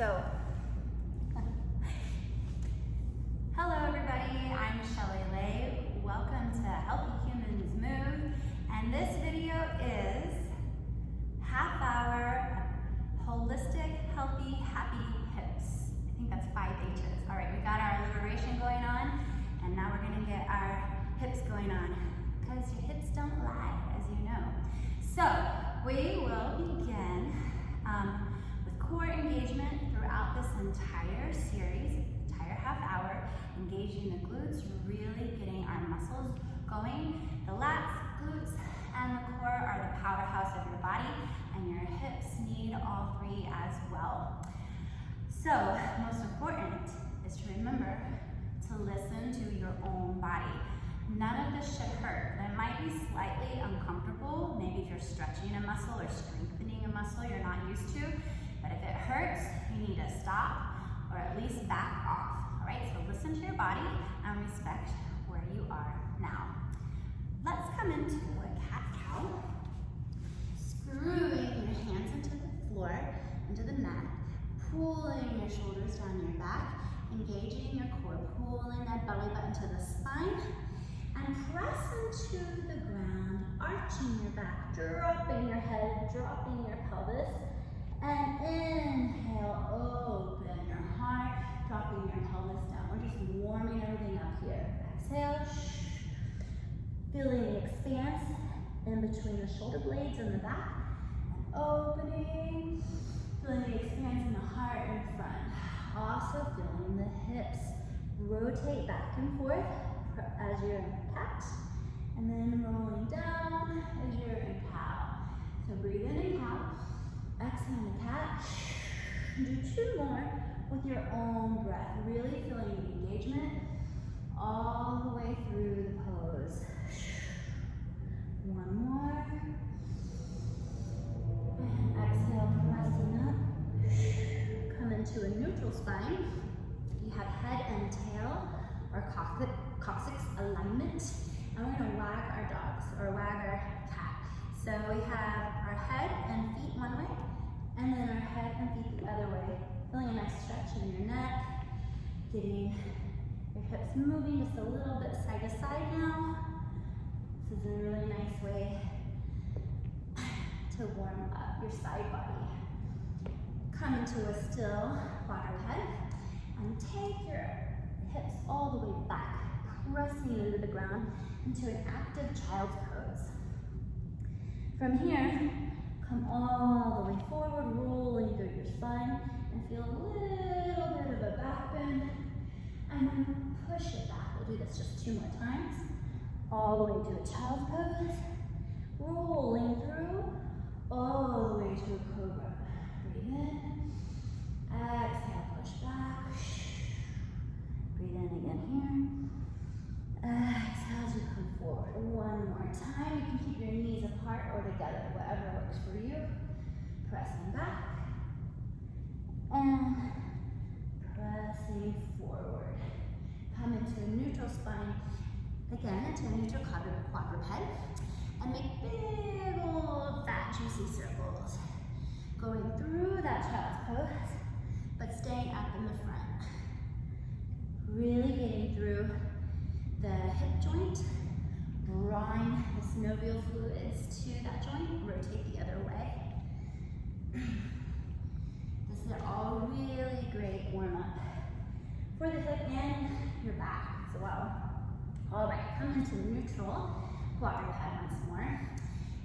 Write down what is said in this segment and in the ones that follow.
So, hello everybody, I'm Shelly. Welcome to Healthy Humans Move, and this video is half hour holistic, healthy, happy hips. I think that's 5 H's. All right, we got our liberation going on, and now we're gonna get our hips going on, because your hips don't lie, as you know. So, we will begin with core engagement throughout this entire series, entire half hour, engaging the glutes, really getting our muscles going. The lats, glutes, and the core are the powerhouse of your body, and your hips need all three as well. So, most important is to remember to listen to your own body. None of this should hurt. It might be slightly uncomfortable, maybe if you're stretching a muscle or strengthening a muscle you're not used to, but if it hurts, you need to stop or at least back off. All right, so listen to your body and respect where you are now. Let's come into a cat-cow, screwing your hands into the floor, into the mat, pulling your shoulders down your back, engaging your core, pulling that belly button to the spine, and press into the ground, arching your back, dropping your head, dropping your pelvis, and inhale, open your heart, dropping your pelvis down. We're just warming everything up here. Exhale, feeling the expanse in between the shoulder blades and the back, and opening, feeling the expanse in the heart and front. Also feeling the hips rotate back and forth as you're in cat, and then rolling down as you're in cow. So breathe in cow, exhale in the cat. Do 2 more with your own breath, really feeling the engagement all the way through the pose. 1 more, and exhale, pressing up. Come into a neutral spine. You have head and tail, or coccyx alignment, and we're gonna wag our dogs, or wag our cat. So we have our head and feet one way, and then our head and feet the other way. Feeling a nice stretch in your neck, getting your hips moving just a little bit side to side now. This is a really nice way to warm up your side body. Come into a still quadruped, and take your hips all the way back, pressing into the ground into an active child's pose. From here, come all the way forward, rolling through your spine, and feel a little bit of a back bend, and then push it back. We'll do this just 2 more times. All the way to a child's pose, rolling through, all the way to a cobra. Breathe in, exhale, push back. Breathe in again here. Exhale as you come forward. 1 more time. You can keep your knees apart or together, whatever works for you. Pressing back. And pressing forward. Come into a neutral spine. Again, into a neutral quadruped. And make big old fat juicy circles. Going through that child's pose, but staying up in the front. Really getting through the hip joint, drawing the synovial fluids to that joint, rotate the other way. This is all really great warm up for the hip and your back as well. All right, come into neutral quadruped once more,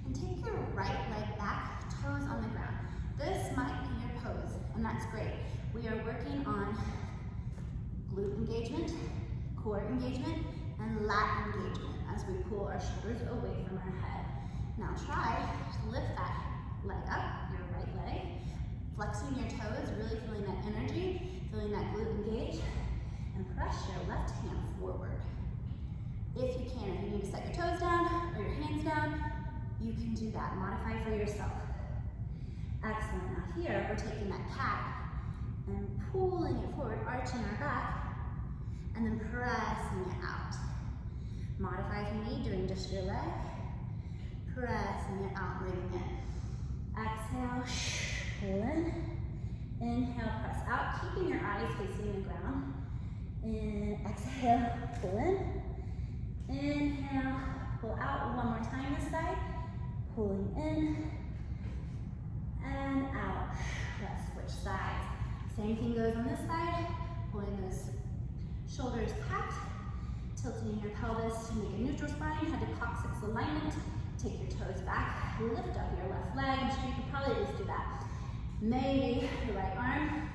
and take your right leg back, toes on the ground. This might be your pose, and that's great. We are working on glute engagement, core engagement, and lat engagement as we pull our shoulders away from our head. Now try to lift that leg up, your right leg, flexing your toes, really feeling that energy, feeling that glute engage, and press your left hand forward. If you can, if you need to set your toes down or your hands down, you can do that. Modify for yourself. Excellent. Now here, we're taking that cat and pulling it forward, arching our back, and then pressing it out. Modify if you need, doing just your leg. Pressing it out, breathing in. Exhale, pull in, Inhale, press out, keeping your eyes facing the ground. And exhale, pull in. Inhale, pull out. One more time this side. Pulling in and out. Let's switch sides. Same thing goes on this side. Pulling those shoulders tapped. Tilting your pelvis to make a neutral spine. Head to coccyx alignment. Take your toes back. Lift up your left leg. I'm sure you could probably just do that. Maybe the right arm.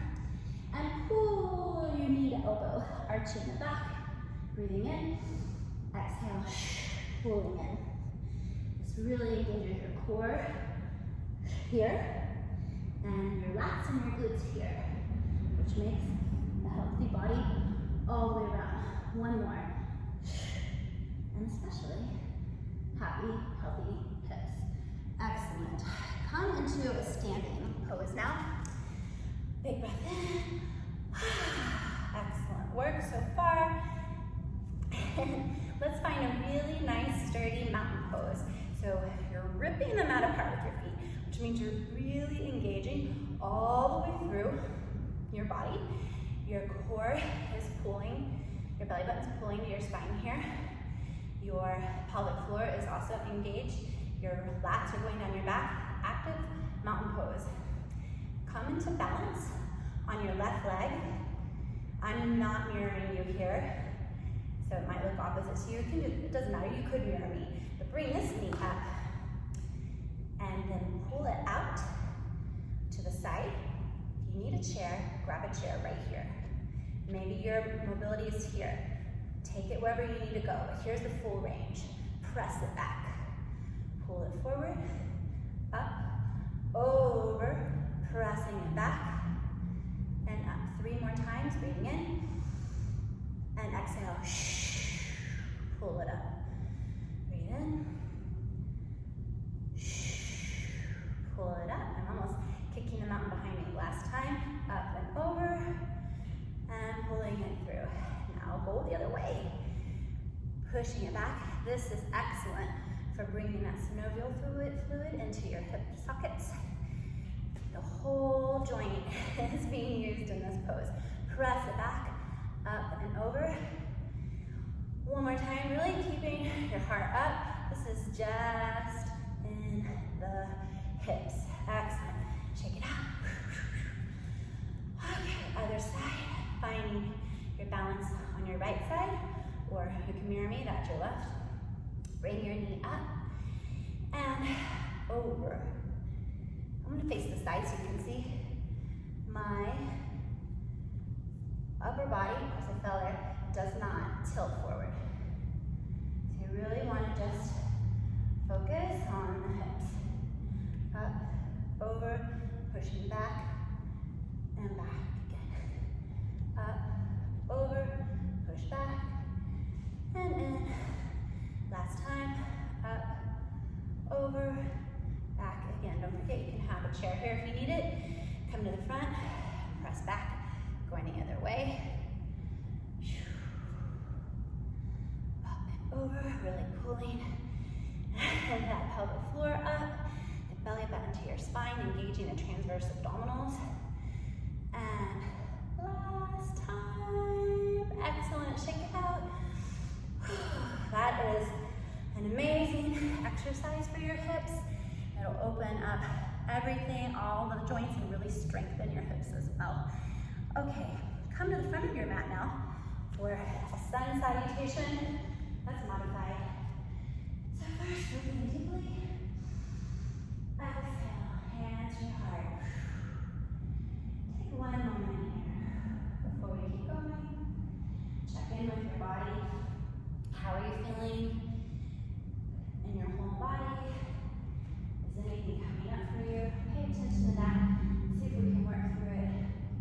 And pull your knee to elbow. Arching the back. Breathing in. Exhale. Pulling in. This really engages your core here. And your lats and your glutes here. Which makes a healthy body all the way around. One more. And especially happy, healthy hips. Excellent. Come into a standing pose now. Big breath in. Excellent work so far. Let's find a really nice, sturdy mountain pose. So you're ripping the mat apart with your feet, which means you're really engaging all the way through your body. Your core is pulling, your belly button's pulling to your spine here. Your pelvic floor is also engaged. Your lats are going down your back. Active mountain pose. Come into balance on your left leg. I'm not mirroring you here, so it might look opposite. So it doesn't matter, you could mirror me. But bring this knee up and then pull it out to the side. If you need a chair, grab a chair right here. Maybe your mobility is here. Take it wherever you need to go. But here's the full range. Press it back. Pull it forward, up, over, pressing it back, and up. 3 more times, breathing in, and exhale. Pull it up. Breathe in. Pull it up. I'm almost kicking the mountain behind me. Last time, up and over, and pulling it through. Now go the other way. Pushing it back. This is excellent for bringing that synovial fluid into your hip sockets. The whole joint is being used in this pose. Press it back, up and over. One more time, really keeping your heart up. This is just in the hips. Excellent. Shake it out. Okay, other side. Finding your balance on your right side, or you can mirror me, that's your left. Bring your knee up and over. I'm gonna face the side so you can see my upper body, as I fell there, does not tilt forward. So you really wanna just focus on the hips. Up, over, pushing back, and back again. Up, over, push back, and in. Last time, up, over, back again. Don't forget you can have a chair here if you need it. Come to the front, press back, going the other way. Up and over, really pulling that pelvic floor up, the belly button to your spine, engaging the transverse abdominals. And last time, excellent, shake it out. That is an amazing exercise for your hips. It'll open up everything, all the joints, and really strengthen your hips as well. Okay, come to the front of your mat now for a sun salutation. Let's modify. So first, breathe in deeply. Exhale, hands to your heart. Take one moment here before we keep going. Check in with your body. How are you feeling in your whole body? Is anything coming up for you? Pay attention to that. See if we can work through it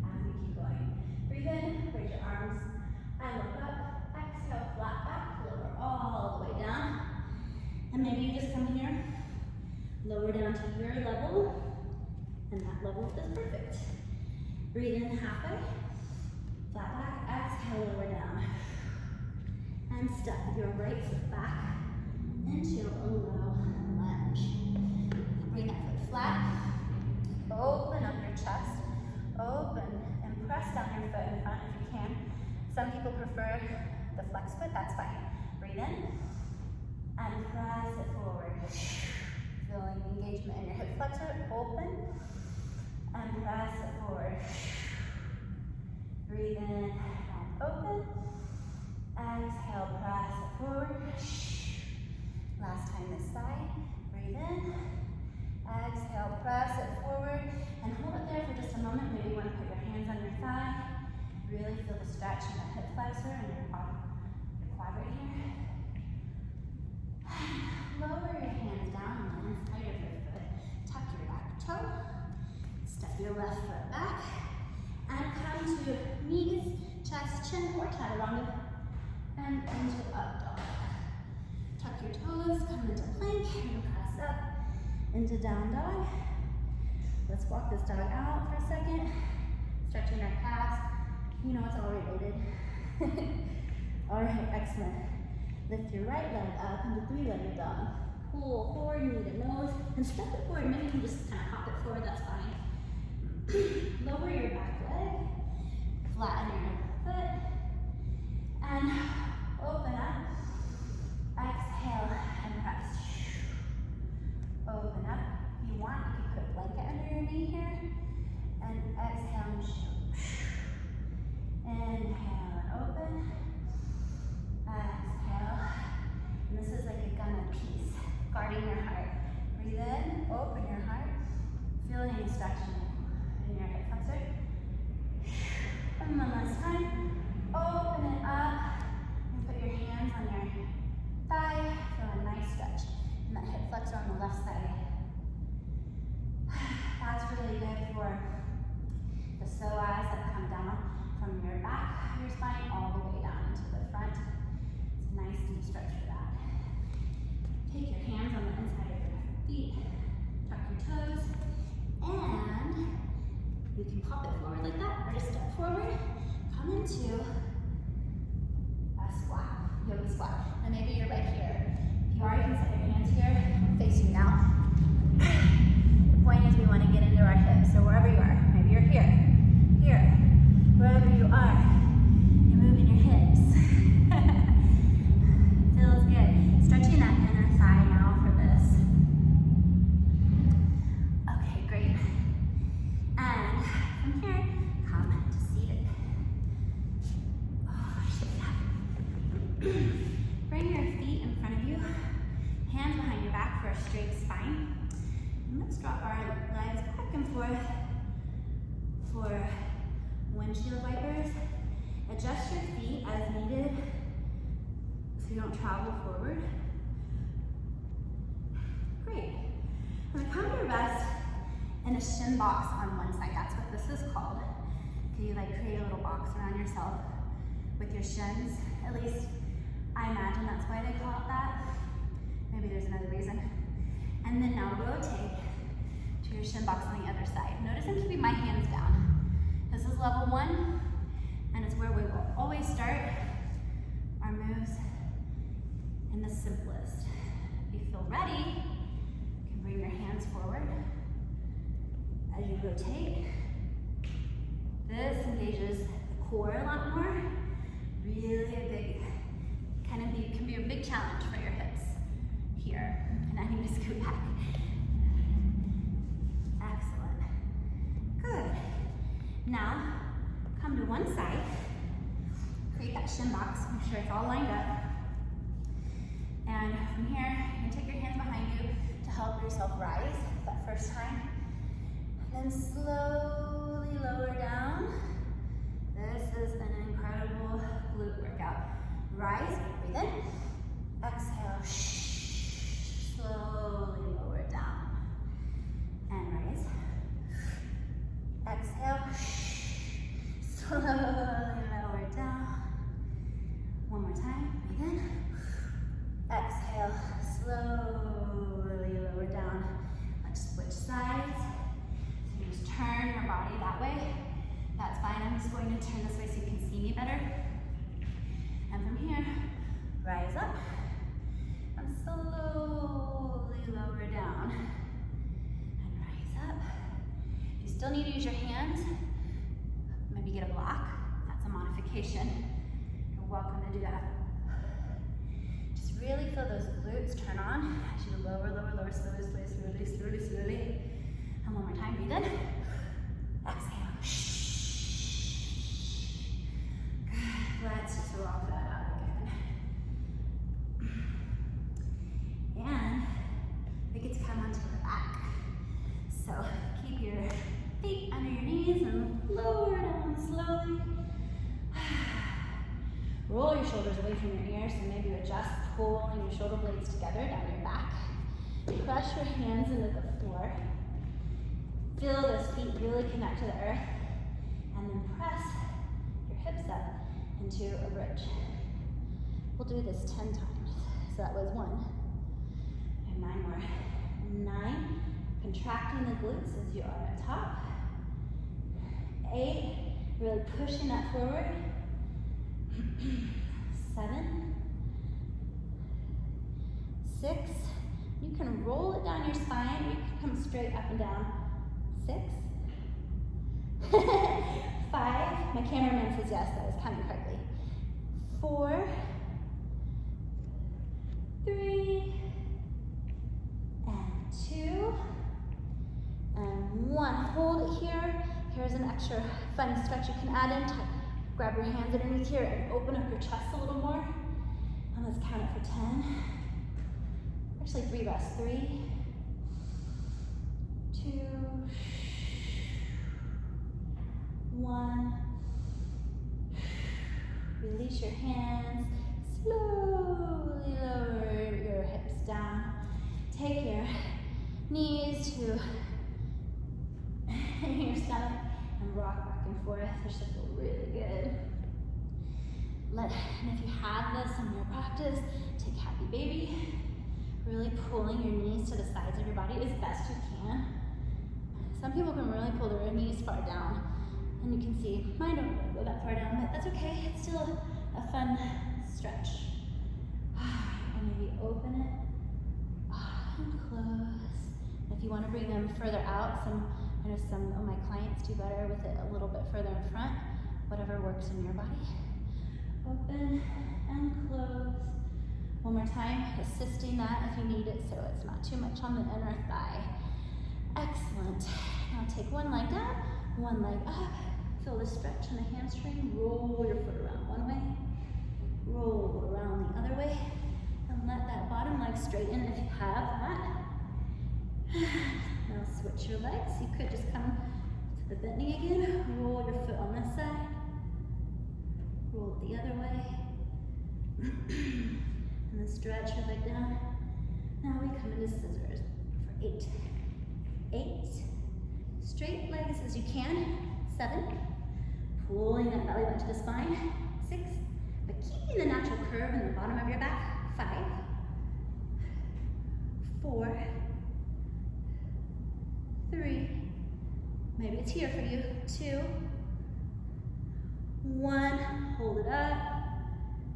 as we keep going. Breathe in, raise your arms, and look up. Exhale, flat back, lower all the way down. And maybe you just come here, lower down to your level, and that level is perfect. Breathe in halfway, flat back, exhale, lower down. And step your right foot back into a low lunge. Bring that foot flat, open up your chest, Open and press down your foot in front if you can. Some people prefer the flex foot, that's fine. Breathe in and press it forward. Feeling engagement in your hip flexor. Open and press it forward. Breathe in and open. Exhale, press it forward. Last time this side. Breathe in. Exhale, press it forward. And hold it there for just a moment. Maybe you want to put your hands on your thigh. Really feel the stretch in the hip flexor and your quad right here. Lower your hands down on the inside of your foot. Tuck your back toe. Step your left foot back. And come to knees, chest, chin, or chaturanga. And into up dog. Tuck your toes, come into plank, and press up into down dog. Let's walk this dog out for a second. Stretching our calves. You know it's all related. All right, excellent. Lift your right leg up into three-legged dog. Pull forward, knee to nose, and step it forward. Maybe you can just kind of hop it forward, that's fine. Lower your back leg, flatten your foot, and open up. Exhale and rest. Open up. If you want, you can put a blanket under your knee here, and exhale and shoot. Inhale and open. Exhale. And this is like a gun of peace, guarding your heart. Breathe in, open your heart. Feeling a stretch in your hip flexor. And one last time. Open it up. And put your hands on your thigh. Feel a nice stretch in that hip flexor on the left side. That's really good for the psoas that come down from your back, your spine, all the way down into the front. It's a nice deep stretch for that. Take your hands on the inside of your feet, tuck your toes, and you can pop it forward like that, or just step forward, come into a squat, yoga squat. And maybe you're right here. If you are, you can set your hands here, face you now. The point is we want to get into our hips, so wherever you are, maybe you're here, wherever you are, you're moving your hips. Feels good. Stretching that inner thigh now for this. Okay, great. And from here, come to seated. Oh, shit. Bring your feet in front of you, hands behind your back for a straight spine. And let's drop our legs back and forth for windshield wipers. Adjust your feet as needed so you don't travel forward. Great. I'm going to come to rest in a shin box on one side. That's what this is called. Can you like create a little box around yourself with your shins? At least I imagine that's why they call it that. Maybe there's another reason. And then now rotate to your shin box on the other side. Notice I'm keeping my hands down. This is level 1, and it's where we will always start our moves in the simplest. If you feel ready, you can bring your hands forward as you rotate. This engages the core a lot more. Really a big, can be a big challenge for your hips here. And I need to scoot back. Excellent. Good. Now, come to one side. Create that shin box. Make sure it's all lined up. And from here, you can take your hands behind you to help yourself rise that first time. And then slowly lower down. This is an incredible glute workout. Rise, breathe in. Exhale. Slowly lower down. And rise. Exhale. Slowly lower down. One more time. Breathe in. Exhale. Slowly lower down. Let's switch sides. So you just turn your body that way. That's fine. I'm just going to turn this way so you can see me better. And from here, rise up. And slowly lower down. And rise up. You still need to use your hands. you get a block, that's a modification. You're welcome to do that. Just really feel those glutes turn on as you lower, slowly. And one more time, breathe in. Exhale. Good. Let's just rock that out again. And we get to come onto your back. So keep your feet under your knees and lower down slowly. Roll your shoulders away from your ears, so maybe you adjust, pulling your shoulder blades together down your back. Press your hands into the floor. Feel those feet really connect to the earth. And then press your hips up into a bridge. We'll do this 10 times. So that was 1. And 9 more. 9. Contracting the glutes as you are at top. 8. Really pushing that forward. 7. 6. You can roll it down your spine. You can come straight up and down. 6. 5. My cameraman says yes, that was counting correctly. 4. 3. And 2. And 1. Hold it here. Here's an extra fun stretch you can add in. Grab your hands underneath here and open up your chest a little more. And let's count it for 10. Actually, 3 rests. 3, 2, 1. Release your hands. Slowly lower your hips down. Take your knees to your stomach and rock back and forth. This should feel really good. And if you have this in your practice, take happy baby. Really pulling your knees to the sides of your body as best you can. Some people can really pull their knees far down. And you can see, mine don't really go that far down, but that's okay. It's still a fun stretch. And maybe open it and close. If you want to bring them further out, I know some of my clients do better with it a little bit further in front, whatever works in your body. Open and close. One more time, assisting that if you need it so it's not too much on the inner thigh. Excellent. Now take one leg down, one leg up. Feel the stretch in the hamstring. Roll your foot around one way. Roll around the other way. And let that bottom leg straighten if you have that. Now switch your legs. You could just come to the bent knee again. Roll your foot on this side. Roll it the other way. And then stretch your leg down. Now we come into scissors for 8. 8. Straight legs as you can. 7. Pulling that belly button to the spine. 6. But keeping the natural curve in the bottom of your back. 5. 4. 3. Maybe it's here for you. 2. 1. Hold it up.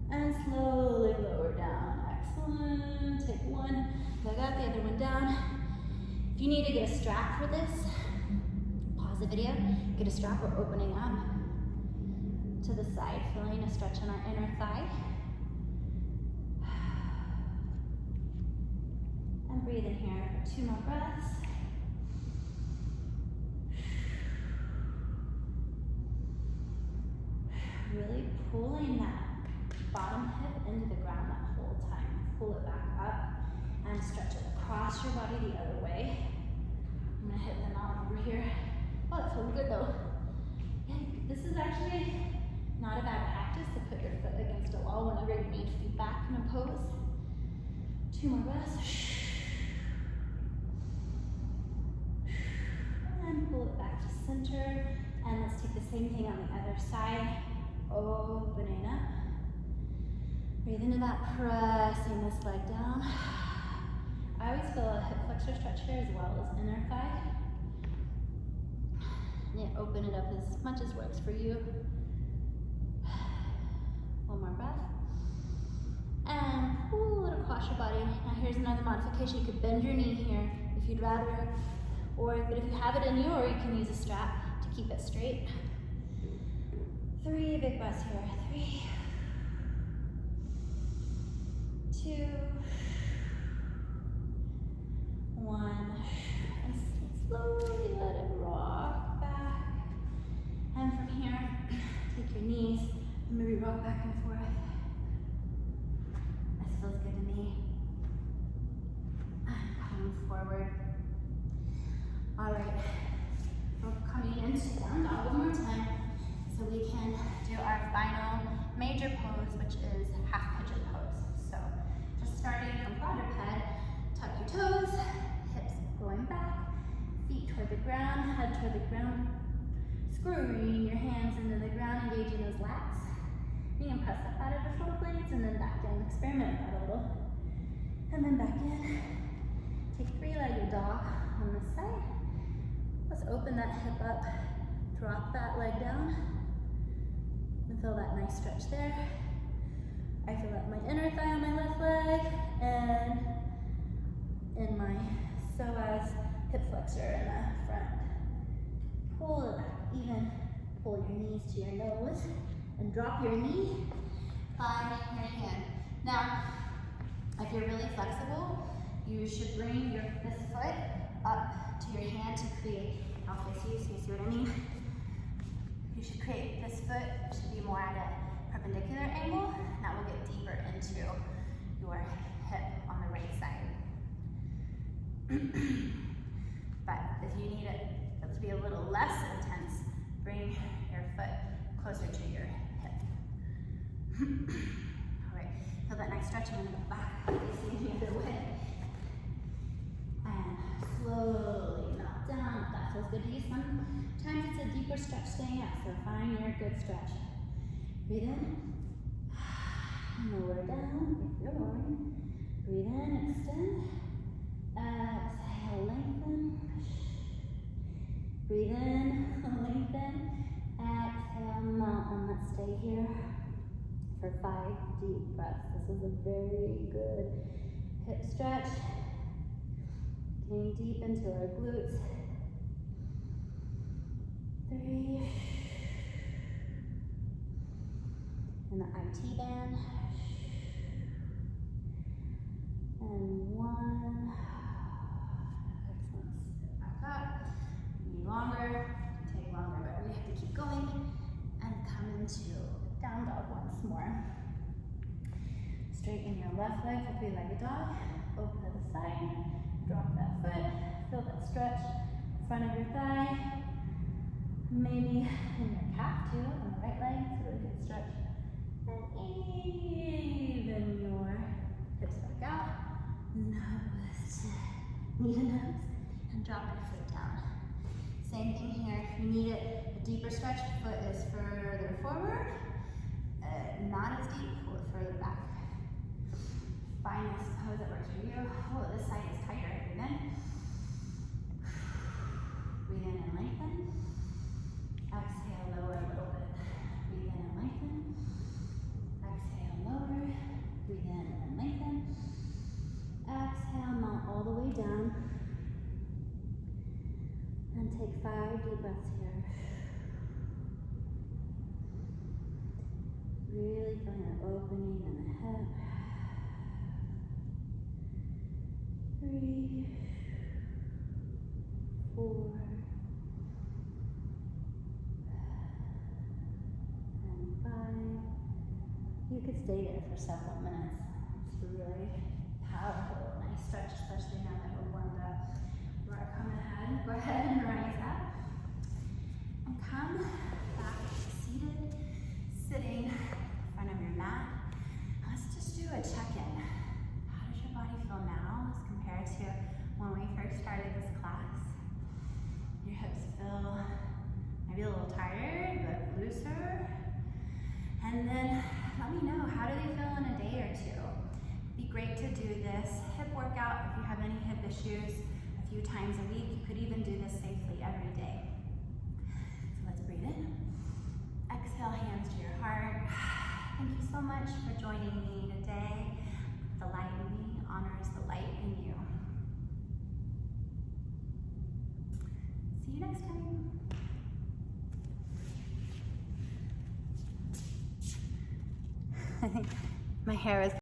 And slowly lower down. Excellent. Take one leg up, the other one down. If you need to get a strap for this, pause the video, get a strap. We're opening up to the side, feeling a stretch on our inner thigh. And breathe in here for 2 more breaths. Really pulling that bottom hip into the ground that whole time. Pull it back up and stretch it across your body the other way. I'm gonna hit the knot over here. Oh, that feels good though. Yeah, this is actually not a bad practice to put your foot against a wall whenever you need feedback in a pose. 2 more breaths. And pull it back to center. And let's take the same thing on the other side. Opening up. Breathe into that, pressing this leg down. I always feel a hip flexor stretch here as well as inner thigh. And open it up as much as works for you. One more breath. And pull it across your body. Now here's another modification. You could bend your knee here if you'd rather. But if you have it in you, or you can use a strap to keep it straight. 3 big breaths here. 3, 2, 1. And slowly let it rock back. And from here, take your knees and maybe rock back and forth. This feels good to me. And come forward. All right, we're coming into down dog one more time so we can do our final major pose, which is half pigeon pose. So just starting from quadruped, tuck your toes, hips going back, feet toward the ground, head toward the ground, screwing your hands into the ground, engaging those lats. You can press up out of the shoulder blades and then back in. Experiment with that a little. And then back in. Take 3-legged dog on this side. Let's open that hip up, drop that leg down, and feel that nice stretch there. I feel that my inner thigh on my left leg, and in my psoas hip flexor in the front. Pull it back, even pull your knees to your nose, and drop your knee by your hand. Now, if you're really flexible, you should bring this foot up to your hand to create, I'll face you so you see what I mean. You should create this foot to be more at a perpendicular angle. That will get deeper into your hip on the right side. But if you need it to be a little less intense, bring your foot closer to your hip. All right, feel that nice stretch. I'm gonna go back, facing the other way. And slowly knock down. If that feels good to you, sometimes it's a deeper stretch staying up, so find your good stretch. Breathe in, lower down if you're lowering. Breathe in, extend. Exhale, lengthen. Breathe in, lengthen. Exhale, mountain. Let's stay here for 5 deep breaths. This is a very good hip stretch. Getting deep into our glutes. 3. And the IT band. And 1. Excellent. Sit back up. Need longer. Take longer, but we have to keep going. And come into down dog once more. Straighten your left leg for 3-legged dog. Open to the side. Drop that foot, feel that stretch, front of your thigh, maybe in your calf too, on the right leg, it's a really good stretch. And even your hips back out, nose to knee to nose, and drop your foot down. Same thing here, if you need it, a deeper stretch, foot is further forward, not as deep, pull it further back. Find this pose that works for you. Oh, this side is tighter. Breathe in. Breathe in and lengthen. Exhale, lower a little bit. Breathe in and lengthen. Exhale, lower. Breathe in and lengthen. Exhale, mount all the way down. And take 5 deep breaths here. Really feeling that opening in the hip. 3, 4, and 5. You could stay there for several minutes. It's really powerful, nice stretch, especially now that we're warmed up. We're coming ahead. Go ahead and rise up. And come back seated, sitting in front of your mat. Let's just do a check-in. How does your body feel now as compared to when we first started this class? Your hips feel maybe a little tired, but looser. And then let me know, how do they feel in a day or two? It'd be great to do this hip workout if you have any hip issues a few times a week. You could even do this safely every day. So let's breathe in. Exhale, hands to your heart. Thank you so much for joining me today. The light in me honors the light in you. See you next time. My hair is